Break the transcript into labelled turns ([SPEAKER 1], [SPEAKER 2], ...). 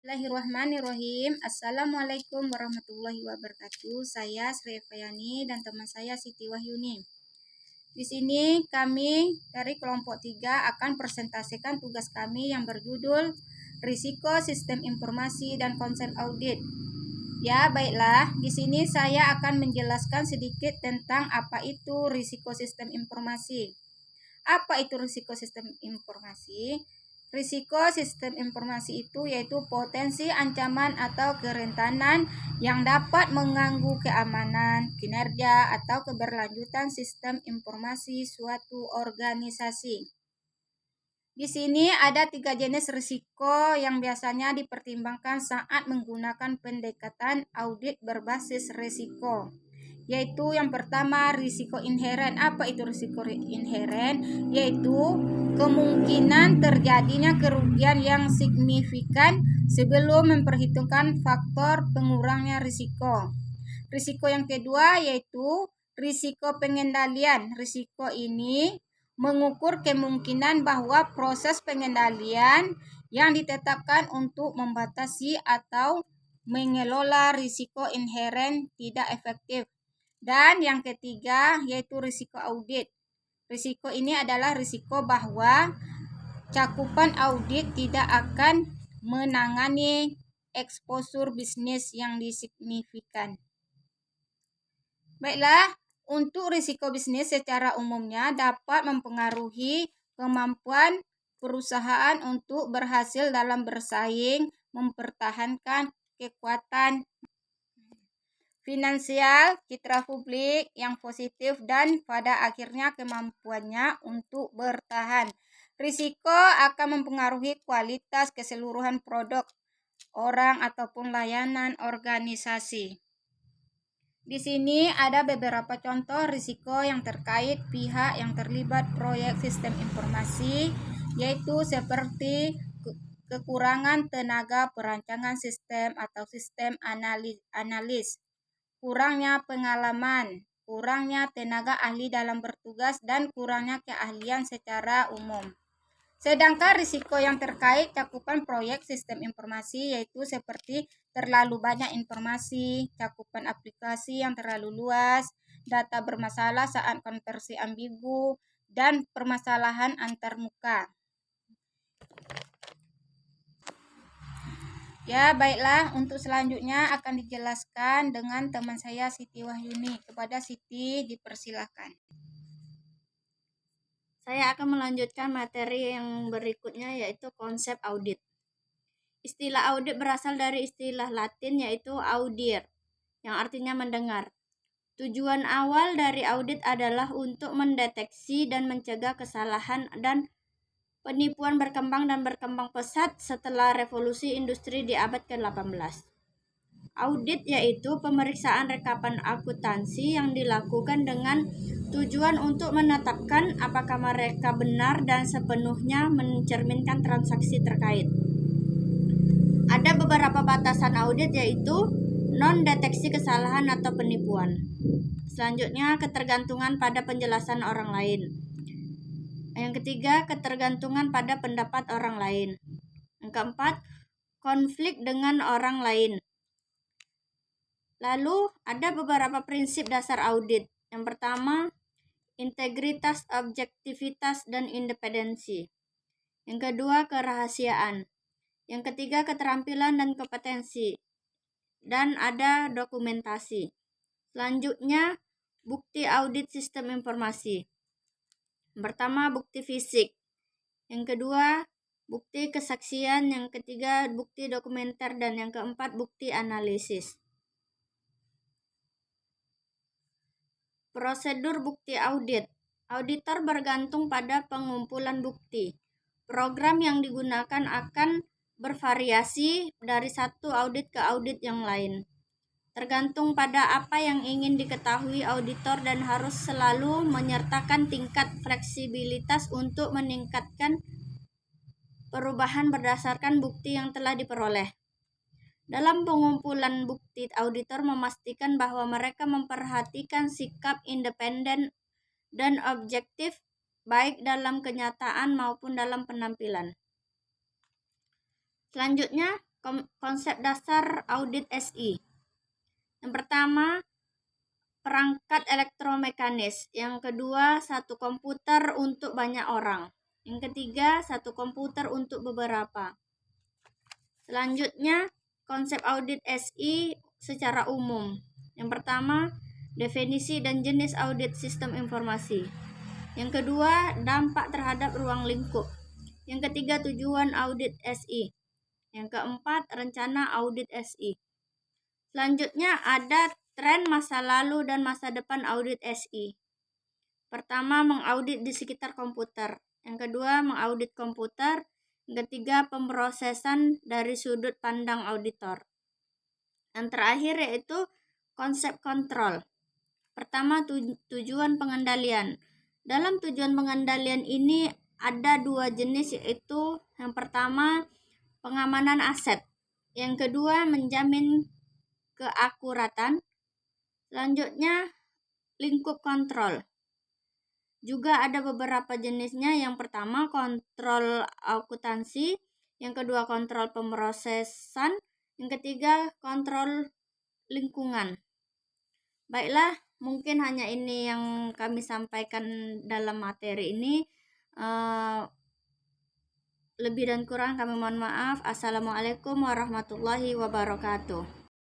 [SPEAKER 1] Bismillahirrahmanirrahim. Assalamualaikum warahmatullahi wabarakatuh. Saya Sri Fayani dan teman saya Siti Wahyuni. Di sini kami dari kelompok 3 akan presentasikan tugas kami yang berjudul Risiko Sistem Informasi dan Konsep Audit. Ya, baiklah. Di sini saya akan menjelaskan sedikit tentang apa itu risiko sistem informasi. Apa itu risiko sistem informasi? Risiko sistem informasi itu yaitu potensi ancaman atau kerentanan yang dapat mengganggu keamanan, kinerja, atau keberlanjutan sistem informasi suatu organisasi. Di sini ada 3 jenis risiko yang biasanya dipertimbangkan saat menggunakan pendekatan audit berbasis risiko. Yaitu yang pertama risiko inheren. Apa itu risiko inheren? Yaitu kemungkinan terjadinya kerugian yang signifikan sebelum memperhitungkan faktor pengurangnya risiko. Risiko yang kedua yaitu risiko pengendalian. Risiko ini mengukur kemungkinan bahwa proses pengendalian yang ditetapkan untuk membatasi atau mengelola risiko inheren tidak efektif. Dan yang ketiga yaitu risiko audit. Risiko ini adalah risiko bahwa cakupan audit tidak akan menangani eksposur bisnis yang signifikan. Baiklah, untuk risiko bisnis secara umumnya dapat mempengaruhi kemampuan perusahaan untuk berhasil dalam bersaing, mempertahankan kekuatan finansial, citra publik yang positif, dan pada akhirnya kemampuannya untuk bertahan. Risiko akan mempengaruhi kualitas keseluruhan produk, orang ataupun layanan organisasi. Di sini ada beberapa contoh risiko yang terkait pihak yang terlibat proyek sistem informasi, yaitu seperti kekurangan tenaga perancangan sistem atau sistem analis, kurangnya pengalaman, kurangnya tenaga ahli dalam bertugas, dan kurangnya keahlian secara umum. Sedangkan risiko yang terkait cakupan proyek sistem informasi yaitu seperti terlalu banyak informasi, cakupan aplikasi yang terlalu luas, data bermasalah saat konversi ambigu, dan permasalahan antarmuka. Ya, baiklah, untuk selanjutnya akan dijelaskan dengan teman saya Siti Wahyuni. Kepada Siti dipersilakan.
[SPEAKER 2] Saya akan melanjutkan materi yang berikutnya yaitu konsep audit. Istilah audit berasal dari istilah Latin yaitu audir, yang artinya mendengar. Tujuan awal dari audit adalah untuk mendeteksi dan mencegah kesalahan dan penipuan berkembang pesat setelah revolusi industri di abad ke-18. Audit yaitu pemeriksaan rekapan akuntansi yang dilakukan dengan tujuan untuk menetapkan apakah mereka benar dan sepenuhnya mencerminkan transaksi terkait. Ada beberapa batasan audit yaitu non-deteksi kesalahan atau penipuan. Selanjutnya, ketergantungan pada penjelasan orang lain. Yang ketiga, ketergantungan pada pendapat orang lain. Yang keempat, konflik dengan orang lain. Lalu ada beberapa prinsip dasar audit. Yang pertama, integritas, objektivitas, dan independensi. Yang kedua, kerahasiaan. Yang ketiga, keterampilan dan kompetensi. Dan ada dokumentasi. Selanjutnya, bukti audit sistem informasi. Yang pertama, bukti fisik. Yang kedua, bukti kesaksian. Yang ketiga, bukti dokumenter. Dan yang keempat, bukti analisis. Prosedur bukti audit. Auditor bergantung pada pengumpulan bukti. Program yang digunakan akan bervariasi dari satu audit ke audit yang lain. Tergantung pada apa yang ingin diketahui auditor dan harus selalu menyertakan tingkat fleksibilitas untuk meningkatkan perubahan berdasarkan bukti yang telah diperoleh. Dalam pengumpulan bukti, auditor memastikan bahwa mereka memperhatikan sikap independen dan objektif baik dalam kenyataan maupun dalam penampilan. Selanjutnya, Konsep dasar audit SI. Yang pertama, perangkat elektromekanis. Yang kedua, satu komputer untuk banyak orang. Yang ketiga, satu komputer untuk beberapa. Selanjutnya, konsep audit SI secara umum. Yang pertama, definisi dan jenis audit sistem informasi. Yang kedua, dampak terhadap ruang lingkup. Yang ketiga, tujuan audit SI. Yang keempat, rencana audit SI. Selanjutnya ada tren masa lalu dan masa depan audit SI. Pertama, mengaudit di sekitar komputer. Yang kedua, mengaudit komputer. Yang ketiga, pemrosesan dari sudut pandang auditor. Yang terakhir yaitu konsep kontrol. Pertama, tujuan pengendalian. Dalam tujuan pengendalian ini ada dua jenis, yaitu yang pertama, pengamanan aset. Yang kedua, menjamin keakuratan. Selanjutnya, lingkup kontrol. Juga ada beberapa jenisnya. Yang pertama, kontrol akuntansi. Yang kedua, kontrol pemrosesan. Yang ketiga, kontrol lingkungan. Baiklah, mungkin hanya ini yang kami sampaikan dalam materi ini. Lebih dan kurang kami mohon maaf. Assalamualaikum warahmatullahi wabarakatuh.